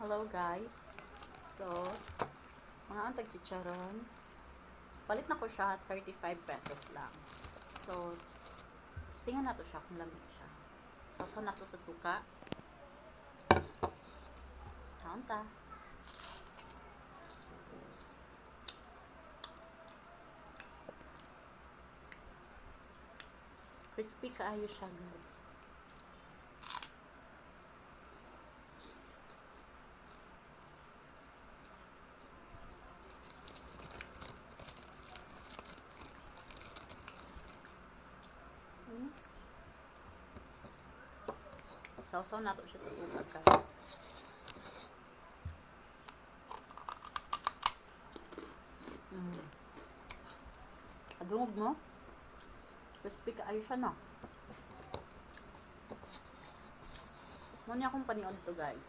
Hello guys. So, mga ang tagchicharon. Palit na ko siya 35 pesos lang. So, tingnan na to siya kung lamig siya. Sausaw na to sa suka. Kaon ta. Crispy kaayo siya guys. Sausaw na to siya sa suka guys. Adungog mo. Crispy kaayo siya no. Muna akong paniod to guys.